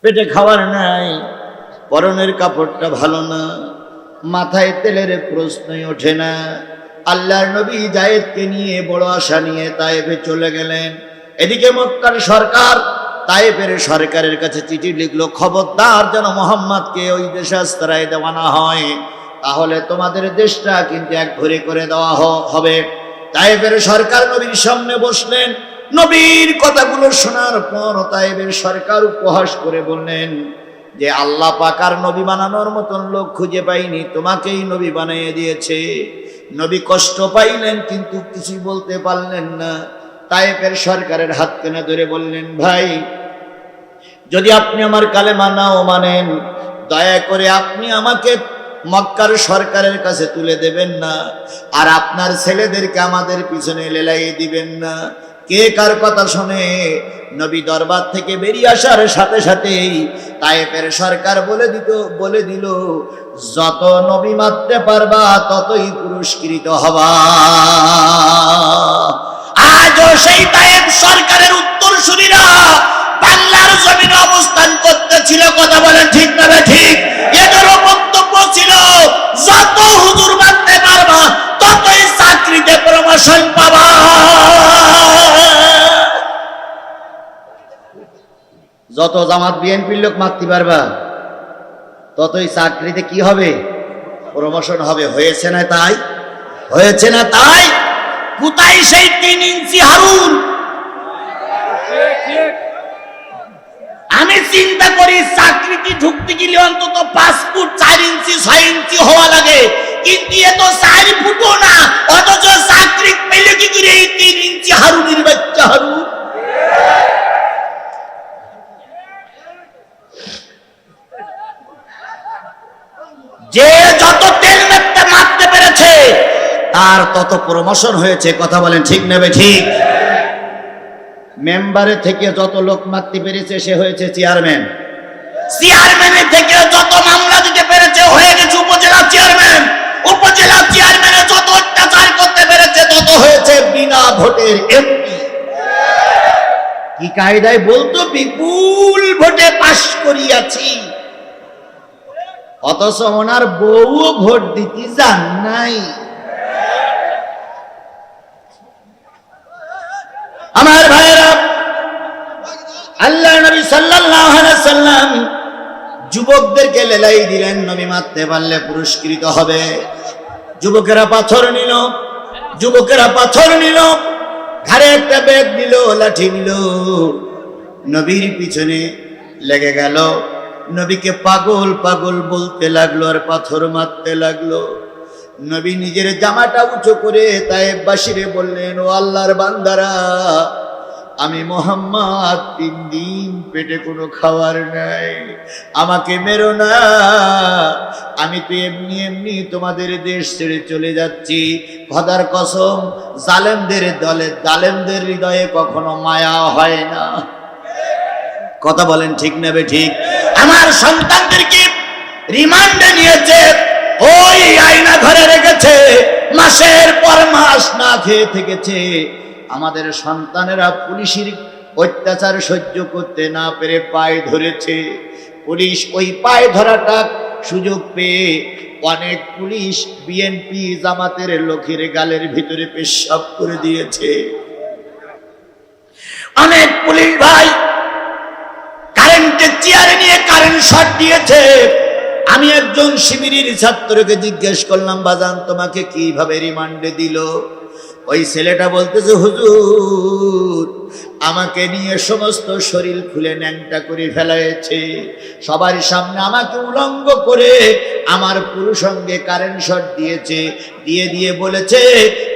পেটে খাবার নাই, পরনের কাপড়টা ভালো না, মাথায় তেলের প্রশ্নই ওঠে না। আল্লাহর নবী যায়েদকে নিয়ে বড় আশা নিয়ে তায়েফে চলে গেলেন। এদিকে মক্কার সরকার তায়েফের সরকারের কাছে চিঠি লিখলো, খবরদার যেন মোহাম্মদকে ওই দেশে আশ্রয় দেওয়া না হয়, তাহলে তোমাদের দেশটা কিন্তু এক ঘরে করে দেওয়া হবে। তায়েফের সরকার নবীর সামনে বসলেন। নবীর কথাগুলো শোনার পর তায়েফের সরকার উপহাস করে বললেন যে আল্লাহ পাক আর নবী বানানোর মতন লোক খুঁজে পাইনি, তোমাকেই নবী বানিয়ে দিয়েছে। নবী কষ্ট পাইলেন কিন্তু কিছু বলতে পারলেন না। তায়েফের সরকারের হাত টেনে ধরে বললেন, ভাই যদি আপনি আমার কালেমা নাও মানেন, দয়া করে আপনি আমাকে মক্কার সরকারের কাছে তুলে দেবেন না, আর আপনার ছেলেদেরকে আমাদের পিছনে লেলাইয়ে দিবেন না। কে কার কথা শুনে? নবী দরবার থেকে বেরিয়ে আসার সাথে সাথেই তায়েফের সরকার বলে দিল যত নবী মারতে পারবা ততই পুরস্কৃত হবা। আজও সেই তায়েফ সরকারের উত্তরসূরিরা বাংলার জমিনে অবস্থান করতেছিল। কথা বলেন ঠিক না ঠিক? এদেরও বক্তব্য ছিল যত হুজুর মারতে পারবা ততই চাকরিতে প্রমোশন পাবা। যত জামাত বিএনপির লোক মারতে পারবা ততই চাকরিতে কি হবে? প্রমোশন হবে। হয়েছে না তাই? হয়েছে না তাই? কোথায় সেই 3 ইঞ্চি হারুন? আমি চিন্তা করি চাকরিতে ঢুকতে গেলে অন্তত 5 ফুট 4 ইঞ্চি 6 ইঞ্চি হওয়া লাগে, কিন্তু এ তো 4 ফুটও না, অথচ চাকরি পেলে কি করে এই 3 ইঞ্চি হারুনের বাচ্চা হারুন? যে যত তেল মারতে পেরেছে তার তত প্রমোশন হয়েছে। কথা বলেন ঠিক নেবে ঠিক? মেম্বারে থেকে যত লোক মারতে পেরেছে সে হয়েছে চেয়ারম্যান। চেয়ারম্যানের থেকে যত মামলা দিতে পেরেছে হয়ে গেছে উপজেলা চেয়ারম্যান। উপজেলা চেয়ারম্যানে যত অত্যাচার করতে পেরেছে তত হয়েছে বিনা ভোটের এমপি। কি কায়দায় বলতো বিপুল ভোটে পাশ করিয়াছি, অথচ ওনার বউও ভোট দিতে যান নাই। আমার ভাইরা, আল্লাহ নবী সাল্লাল্লাহু আলাইহি ওয়াসাল্লাম যুবকদেরকে লেলাই দিলেন, নবী মারতে পারলে পুরস্কৃত হবে। যুবকেরা পাথর নিল, ঘাড়ে একটা ব্যাগ নিল, লাঠি নিল, নবীর পিছনে লেগে গেল। নবীকে পাগল পাগল বলতে লাগলো আর পাথর মারতে লাগলো। নবী নিজের জামাটা উঁচু করে তায়েফবাসীরে বললেন, ও আল্লাহর বান্দারা, আমি মুহাম্মদ 3 দিন পেটে কোনো খাবার নাই, আমাকে মেরো না। আমি তো এমনি এমনি তোমাদের দেশ ছেড়ে চলে যাচ্ছি। খোদার কসম, জালেমদের হৃদয়ে কখনো মায়া হয় না। কথা বলেন ঠিক নেবে ঠিক? আমার সন্তানদেরকে রিমান্ডে নিয়েছে, ওই আয়না ঘরে রেখেছে, মাসের পর মাস না খেয়ে থেকেছে। আমাদের সন্তানেরা পুলিশের অত্যাচার সহ্য করতে না পেরে পায়ে ধরেছে। পুলিশ ওই পায়ে ধরাটা সুযোগ পেয়ে অনেক পুলিশ বিএনপি জামাতের লোকের গালের ভিতরে পেশাব করে দিয়েছে। অনেক পুলিশ ভাই কারেন্টের চেয়ারে নিয়ে কারেন্ট শট দিয়েছে। আমি একজন শিবিরের ছাত্রকে জিজ্ঞেস করলাম, বাজান তোমাকে কিভাবে রিমান্ডে দিল? ওই ছেলেটা বলতেছে, হুজুর আমাকে নিয়ে সমস্ত শরীর খুলে ন্যাংটা করে ফেলাইছে, সবার সামনে আমাকে উলঙ্গ করে আমার পুরুষঙ্গে কারেন্ট শট দিয়েছে, দিয়ে বলেছে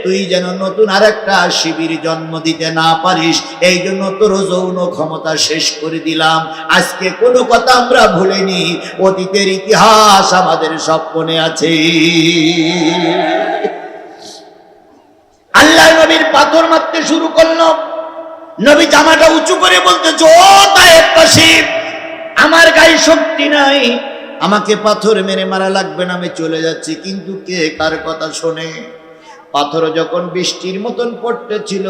তুই যেন নতুন আরেকটা শিবির জন্ম দিতে না পারিস, এই জন্য তোর যৌন ক্ষমতা শেষ করে দিলাম। আজকে কোনো কথা আমরা ভুলিনি, অতীতের ইতিহাস আমাদের সব মনে আছে। আল্লাহ নবীর পাথর মারতে শুরু করলো। নবী জামাটা উঁচু করে বলতেছে, ও তায়েফবাসী, আমার গায়ে শক্তি নাই, আমাকে পাথর মেরে মারা লাগবে না, আমি চলে যাচ্ছি। কিন্তু কে কার কথা শোনে? পাথর যখন বৃষ্টির মতন পড়তেছিল,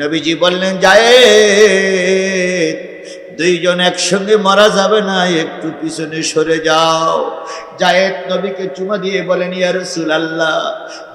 নবীজি বললেন, যায়েদ দুইজন একসঙ্গে মারা যাবে না, একটু পিছনে সরে যাও। জায়েদ নবীকে চুমা দিয়ে বলেন, ইয়া রাসূলুল্লাহ,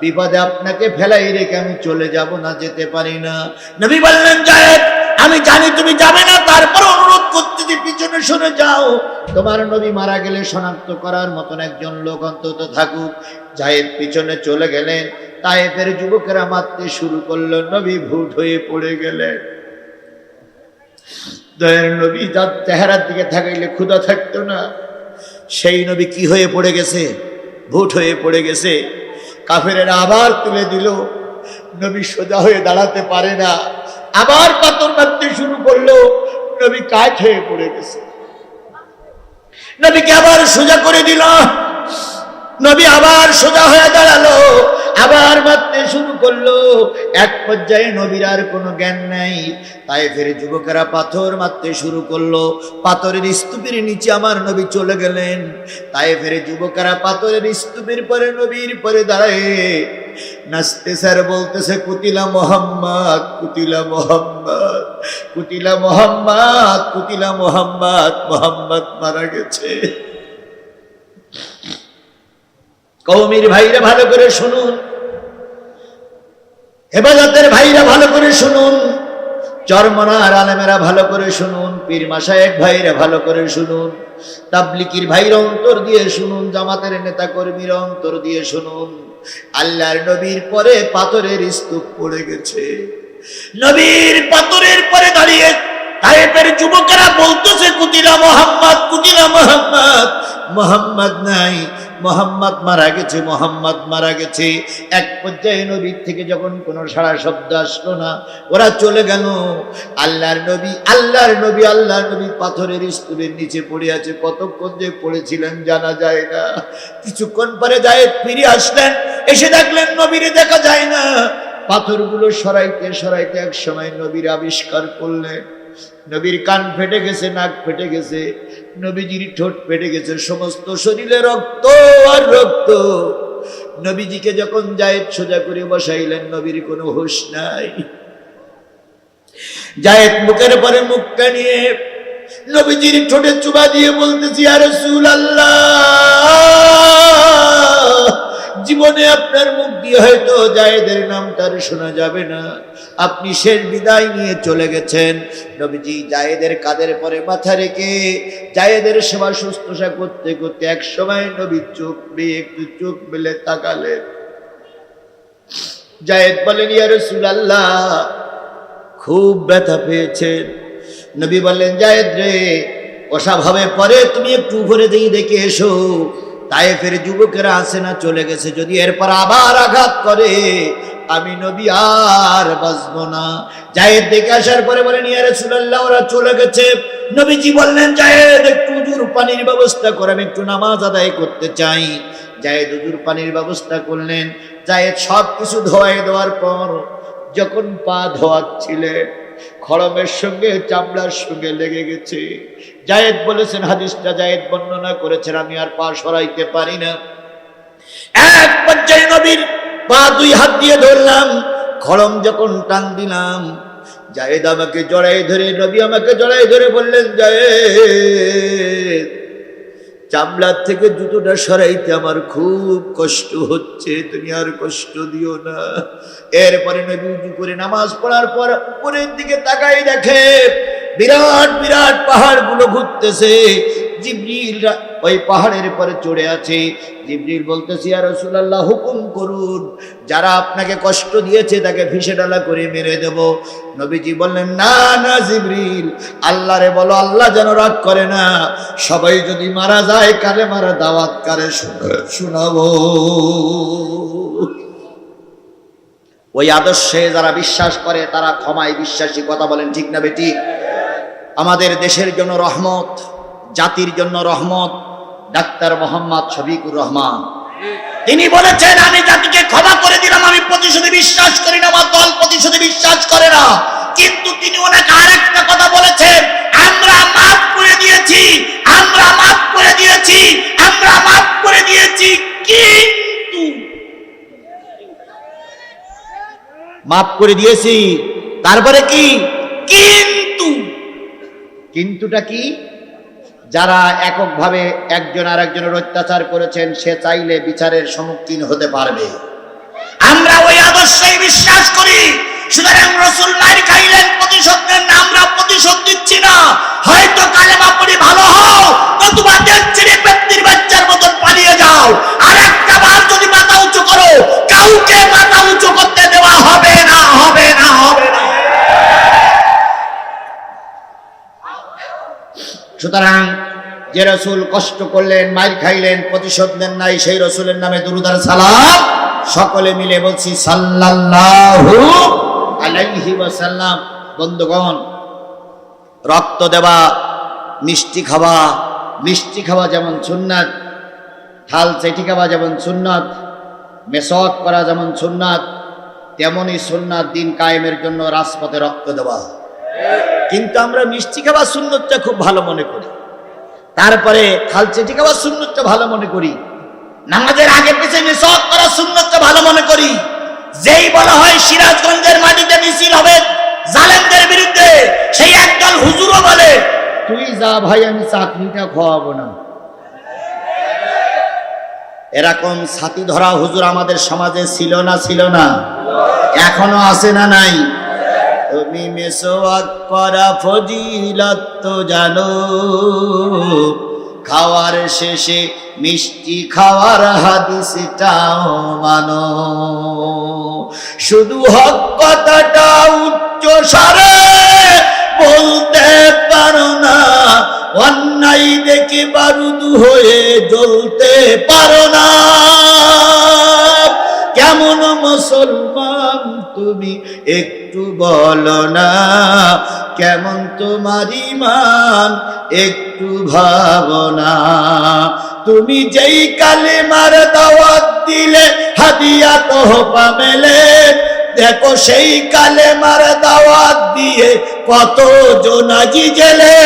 বিপদে আপনাকে ফেলাই রেখে আমি চলে যাব না, যেতে পারি না। নবী বললেন, জায়েদ, আমি জানি তুমি যাবে না, তারপর অনুরোধ করতে যে পিছনে সরে যাও। তোমার নবী মারা গেলে শনাক্ত করার মতন একজন লোক অন্তত থাকুক। জায়েদ পিছনে চলে গেলেন। তায়েফের যুবকেরা মারতে শুরু করলো। নবী ভুট হয়ে পড়ে গেলেন। দয়ার নবী তার চেহারার দিকে তাকাইলে ক্ষুধা থাকতো না। সেই নবী কি হয়ে পড়ে গেছে? ভুট হয়ে পড়ে গেছে। কাফেরেরা আবার তুলে দিল। নবী সোজা হয়ে দাঁড়াতে পারে না, আবার পাথর মারতে শুরু করলো। নবী কাঠ হয়ে পড়ে গেছে। নবীকে আবার সোজা করে দিল। নবী আবার সোজা হয়ে দাঁড়ালো, আবার মারতে শুরু করলো। এক পর্যায়ে নবীর আর কোনো জ্ঞান নাই। তায়েফের যুবকেরা পাথর মারতে শুরু করলো। পাথরের স্তূপের নিচে আমার নবী চলে গেলেন। তায়েফের যুবকেরা পাথরের স্তূপের পরে নবীর পরে দাঁড়ায় নাচতে স্যার বলতেছে, কুতিলা মোহাম্মদ, কুতিলা মোহাম্মদ, কুতিলা মোহাম্মদ, কুতিলা মোহাম্মদ, মোহাম্মদ মারা গেছে। কওমির ভাইরা ভালো করে শুনুন, হেফাজতের ভাইরা ভালো করে শুনুন, চরমনার আলেমেরা ভালো করে শুনুন, পীর মাশায়েখ ভাইরা ভালো করে শুনুন, তাবলিগীর ভাইরা অন্তর দিয়ে শুনুন, জামাতের নেতা কর্মীরা অন্তর দিয়ে শুনুন। আল্লাহর নবীর পরে পাথরের স্তূপ পড়ে গেছে। নবীর পাথরের পরে দাঁড়িয়ে তায়েফের যুবকেরা বলতেছে, কুতিলা মোহাম্মদ, কুতিলা মোহাম্মদ, মোহাম্মদ নাই, মোহাম্মদ মারা গেছে, মোহাম্মদ মারা গেছে। এক পর্যায়ে নবীর থেকে যখন কোনো সাড়া শব্দ আসলো না, ওরা চলে গেল। আল্লাহর নবী, আল্লাহর নবী, আল্লাহর নবী পাথরের স্তূপের নিচে পড়ে আছে। কতক্ষণ যে পড়েছিলেন জানা যায় না। কিছুক্ষণ পরে জায়েদ ফিরে আসলেন, এসে দেখলেন নবীরে দেখা যায় না। পাথরগুলো সরাইতে সরাইতে এক সময় নবীর আবিষ্কার করলেন। নবীর কান ফেটে গেছে, নাক ফেটে গেছে, নবীজির ঠোঁট ফেটে গেছে, সমস্ত শরীরে রক্ত আর রক্ত। নবীজিকে যখন জায়েদ সোজা করে বসাইলেন, নবীর কোনো হুঁশ নাই। জায়েদ মুখের পরে মুখটা নিয়ে নবীজির ঠোঁটে চুবা দিয়ে বলতেছি, ইয়া রাসূলুল্লাহ, জীবনে আপনার মুখ দিয়ে হয়তো জায়েদের নামটা শোনা যাবে না। আপনি শেষ বিদায় নিয়ে চলে গেছেন। নবীজি জায়েদের কাঁধের পরে মাথা রেখে জায়েদের সেবা শুশ্রূষা করতে করতে এক সময় নবী চোখ বেয়ে একটু চোখ মেলে তাকালেন। জায়েদ বলেন, ইয়া রাসূলুল্লাহ, খুব ব্যথা পেয়েছেন। নবী বললেন, জায়েদ রে, অস্বাভাবে পরে তুমি একটু উপরে দিয়ে দেখে এসো। তায়েফের যুবকেরা আসে না, চলে গেছে। যদি এরপর আবার আঘাত করে, আমি নবী আর বাঁচব না। জায়েদ দেখে আসার পরে বলেন, ইয়া রাসূলুল্লাহ, ওরা চলে গেছে। নবীজি বললেন, জায়েদ, একটু উজুর পানির ব্যবস্থা করে, আমি একটু নামাজ আদায় করতে চাই। জায়েদ উজুর পানির ব্যবস্থা করলেন। জায়েদ সব কিছু ধোয়াই দেওয়ার পর যখন পা ধোয়াচ্ছিলেন, খড়মের সঙ্গে চামড়ার সঙ্গে লেগে গেছে। জায়েদ বলেছেন, হাদিসটা জায়েদ বর্ণনা করেছেন, আমি আর পা সরাইতে পারি না। এক পর্যায়ে নবীর পা দুই হাত দিয়ে ধরলাম, খড়ম যখন টান দিলাম, জায়েদ আমাকে জড়াই ধরে, নবী আমাকে জড়াই ধরে বললেন, জায়েদ, চামড়ার থেকে জুতোটা সরাইতে আমার খুব কষ্ট হচ্ছে, তুমি আর কষ্ট দিও না। এরপরে নবী উজু করে নামাজ পড়ার পর উপরের দিকে তাকাই দেখে বিরাট বিরাট পাহাড়গুলো ঘুরতেছে। জিবরিল ওই পাহাড়ের পরে চড়ে আছে। জিবরিল বলতেছে, ইয়া রাসূলুল্লাহ, হুকুম করুন, যারা আপনাকে কষ্ট দিয়েছে তাকে ফিসে ডালা করে মেরে দেব। নবীজি বললেন, না না জিবরিল, আল্লাহরে বলো আল্লাহ যেন রাগ করে না। সবাই যদি মারা যায়, কারে মারা দাওয়াত কারে শোনাবো। ওই আদর্শে যারা বিশ্বাস করে তারা ক্ষমায় বিশ্বাসী। কথা বলেন ঠিক না বেটি? আমাদের দেশের জন্য রহমত, জাতির জন্য রহমত ডাক্তার মোহাম্মদ শফিকুর রহমান। তিনি বলেছেন, আমি জাতিকে ক্ষমা করে দিলাম, আমি প্রতিশোধে বিশ্বাস করি না, আমার দল প্রতিশোধে বিশ্বাস করে না। কিন্তু তিনি ওনাকে আরেকটা কথা বলেছেন, আমরা মাফ করে দিয়েছি, আমরা মাফ করে দিয়েছি, আমরা মাফ করে দিয়েছি, কিন্তু মাফ করে দিয়েছি, তারপরে কি? কিন্তু কিন্তুটা কি? যারা এককভাবে একজন আর একজনের অত্যাচার করেছেন সে চাইলে বিচারের সম্মুখীন হতে পারবে। আমরা ওই আদর্শেই বিশ্বাস করি। সুতরাং রাসূল মার খাইলেন, প্রতিশোধ নেন না, আমরা প্রতিশোধ দিচ্ছি না। হয়তো কালেমা পড়ে ভালো হও, নতুবা দেশ ছেড়ে ব্যক্তির বাচ্চার মতন পালিয়ে যাও। আর একটা বার যদি মাথা উঁচু করো, কাউকে মাথা উঁচু করতে দেওয়া হবে না, হবে না, হবে না। সুতরাং যে রাসূল কষ্ট করলেন, মার খাইলেন, প্রতিশোধ নেন নাই, সেই রাসূলের নামে দুরূদ আর সালাম সকলে মিলে বলছি সাল্লাল্লাহু আলাইহি ওয়াসাল্লাম। বন্ধুগণ, রক্ত দেওয়া, মিষ্টি খাওয়া যেমন সুন্নাত, থাল চেটি খাওয়া যেমন সুন্নাত, মেসওয়াক করা যেমন সুন্নাত, তেমনই সুন্নাত দিন কায়েমের জন্য রাজপথে রক্ত দেওয়া। কিন্তু আমরা মিষ্টি খাওয়া সুন্নতটা খুব ভালো মনে করি, তারপরে থাল চেটি খাওয়া সুন্নতটা ভালো মনে করি, নামাজের আগে পিছে মেসওয়াক করা সুন্নতটা ভালো মনে করি। যেই বলা হয় সিরাজগঞ্জের মাটিতে মিছিল হবে জালেমদের বিরুদ্ধে, সেই একদল হুজুরও বলে তুই যা ভাই, আমি চাকরিটা খাওয়াবো না। এরকম ছাতি ধরা হুজুর আমাদের সমাজে ছিল না? ছিল না? এখনো আছে না নাই? তুমি মেসওয়াক করা ফজিলত তো জানো, খাওয়ার শেষে মিষ্টি খাওয়ার হাদিসটাও মানো। শুধু হক কথাটা উচ্চ স্বরে বলতে পারো না, অন্যায় দেখে বারুদ হয়ে জ্বলতে পারো না। কেমন মুসলমান তুমি একটু বলো না, কেমন তোমার ঈমান একটু ভাবনা। তুমি যেই কালেমার দাওয়াত দিলে হাদিয়া তোহফা মেলে, দেখো সেই কালেমার দাওয়াত দিয়ে কত জোনাজি জেলে।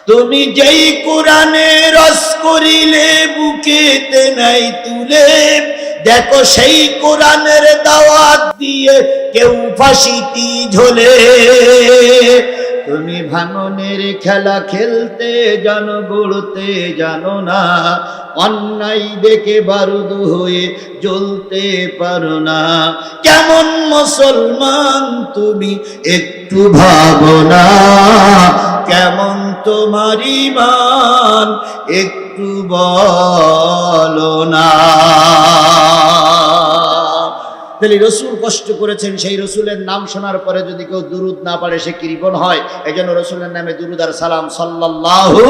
তুমি যেই কোরআনে রস করিলে বুকেতে নাই তুলে, দেখো সেই কোরআনের দাওয়াত দিয়ে কেউ ফাঁসিতে ঝোলে। তুমি ভাঙনের খেলা খেলতে জানো, গড়তে জানো না, অন্যায় দেখে বারুদ হয়ে জ্বলতে পারো না। কেমন মুসলমান তুমি একটু ভাবো না, কেমন তোমার ঈমান একটু বলো না। তাহলে রসুল কষ্ট করেছেন, সেই রসুলের নাম শোনার পরে যদি কেউ দুরুদ না পারে সে কৃপণ হয়। এই জন্য রসুলের নামে দুরুদ আর সালাম সাল্লাল্লাহু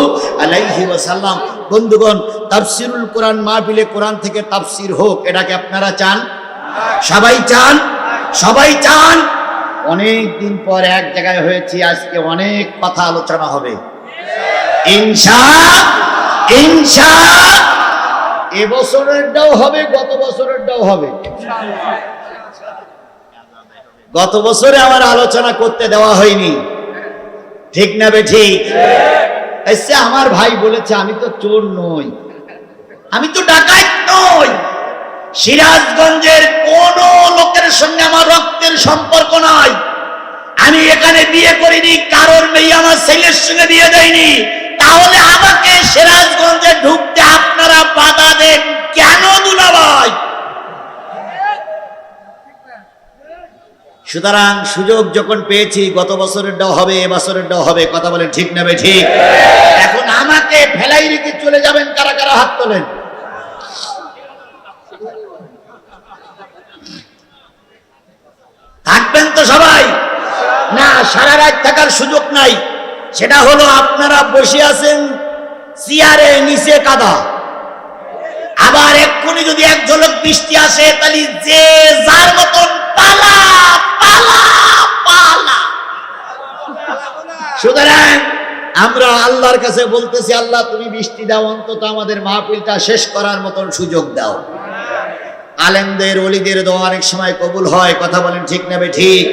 আলাইহি ওয়াসাল্লাম। বন্ধুগণ, তাফসিরুল কোরআন মাহফিলে কোরআন থেকে তাফসির হোক, এটাকে আপনারা চান? সবাই চান? সবাই চান? অনেক দিন পর এক জায়গায় হয়েছি, আজকে অনেক কথা আলোচনা হবে ইনশাআল্লাহ। এবছরেরটাও হবে, গত বছরেরটাও হবে। গত বছরে আমার আলোচনা করতে দেওয়া হয়নি, ঠিক না বেঠিক? এসে আমার ভাই বলেছে আমি তো চোর নই, আমি তো ডাকাত নই, সিরাজগঞ্জের কোন লোকের সঙ্গে আমার রক্তের সম্পর্ক নাই, আমি এখানে বিয়ে করিনি, কারোর মেয়ে আমার ছেলের সঙ্গে বিয়ে দেয়নি, তাহলে আমাকে সিরাজগঞ্জে ঢুকতে আপনারা বাধা দেন কেন দুলাভাই? সুতরাং সুযোগ যখন পেয়েছি, গত বছরেরটাও হবে, এবছরেরটাও হবে, কথা বলেন ঠিক না ঠিক? এখন আমাকে ফেলাই রেখে চলে যাবেন কারা কারা? হাত তোলেন। থাকবেন তো সবাই? না, সারা রাত থাকার সুযোগ নাই। সেটা হলো আপনারা বসে আছেন চেয়ারে, নিচে কাদা, আবার এক্ষুনি যদি এক ঝলক বৃষ্টি আসে তাহলে যে যার মতন পালা পালা পালা। সুতরাং আমরা আল্লাহর কাছে বলতেছি, আল্লাহ তুমি বৃষ্টি দাও, অন্তত আমাদের মাহফিলটা শেষ করার মতন সুযোগ দাও। আলেমদের ওলিদের দোয়া অনেক সময় কবুল হয়, কথা বলেন ঠিক না ঠিক?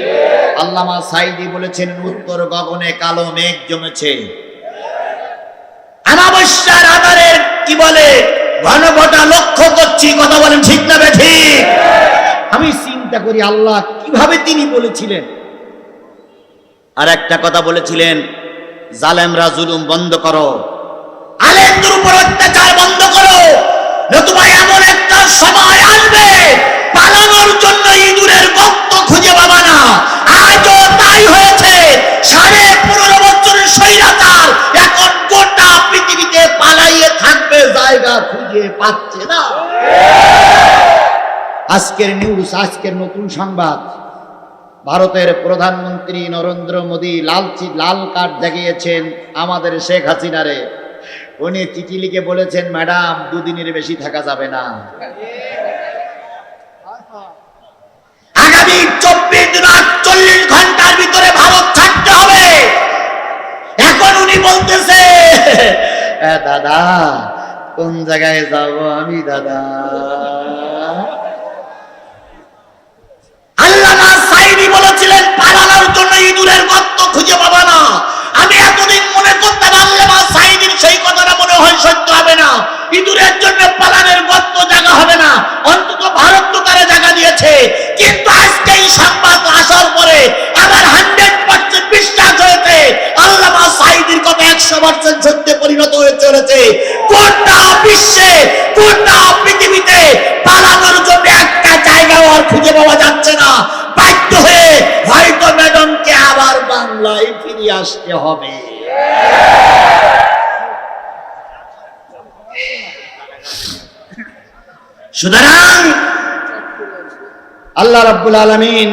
আল্লামা সাইদি বলেছেন, উত্তর গগনে কালো মেঘ জমেছে, অমাবস্যার আধারের কি বলে ঘনঘটা লক্ষ্য করছি, কথা বলেন ঠিক না ঠিক? আমি চিন্তা করি আল্লাহ কিভাবে তিনি বলেছিলেন, আর একটা কথা বলেছিলেন, জালেমরা জুলুম বন্ধ করো, আলেমদের উপর অত্যাচার বন্ধ করো, নতুবা এমন একটা সময় আসবে পালানোর জন্য ইঁদুরের গর্ত খুঁজে পাবা না। আজও তাই হয়েছে। 15.5 বছরের স্বৈরাচার এখন গোটা পৃথিবীতে পালাইয়ে থাকবে, জায়গা খুঁজে পাচ্ছে না। আজকের নিউজ, আজকের নতুন সংবাদ, ভারতের প্রধানমন্ত্রী নরেন্দ্র মোদী লাল কার্ড দেখিয়েছেন আমাদের শেখ হাসিনারে। উনি চিঠি লিখে বলেছেন, ম্যাডাম 2 দিনের বেশি থাকা যাবে না, আগামী 24-48 ঘন্টার ভিতরে ভারত ছাড়তে হবে। এখন উনি বলতেছে, দাদা কোন জায়গায় যাব আমি দাদা? আল্লামা সাঈদী বলেছিলেন, পালানোর জন্য ইঁদুরের গর্ত খুঁজে পাবা না। আমি এতদিন মনে করতাম আল্লামা সাঈদীর সেই কথাটা মনে হয় সত্য হবে না, ইঁদুরের জন্য পালানোর গর্ত জায়গা হবে না, অন্তত ভারত তো তারা জায়গা দিয়েছে। কিন্তু আজকে এই সংবাদ আসার পরে আমার 100% বিশ্বাস হয়েছে আল্লামা সাঈদীর কথা 100% সত্যে পরিণত হয়ে চলেছে। গোটা বিশ্বে, গোটা পৃথিবীতে পালানোর জন্য একটা জায়গাও আর খুঁজে পাওয়া যাচ্ছে না। বাধ্য হয়ে হয়তো ম্যাডামকে আবার বাংলায় ফিরে আসতে হবে। সুতরাং আল্লাহ রাব্বুল আলামিন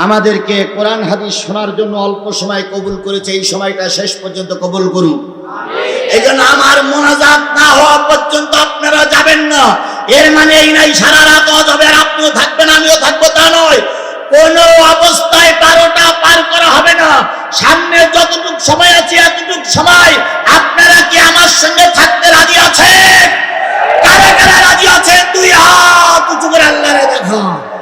আমাদেরকে কোরআন হাদিস শোনার জন্য অল্প সময় কবুল করেছে, এই সময়টা শেষ পর্যন্ত কবুল করুন। এই জন্য আমার মোনাজাত না হওয়া পর্যন্ত আপনারা যাবেন না। এর মানে এই নাই সারা রাত হবে আর আপনিও থাকবেন আমিও থাকবো, তা নয়। কোন অবস্থায় 12টা পার করা হবে না। সামনে যতটুকু সময় আছে এতটুকু সময় আপনারা কি আমার সঙ্গে থাকবেন?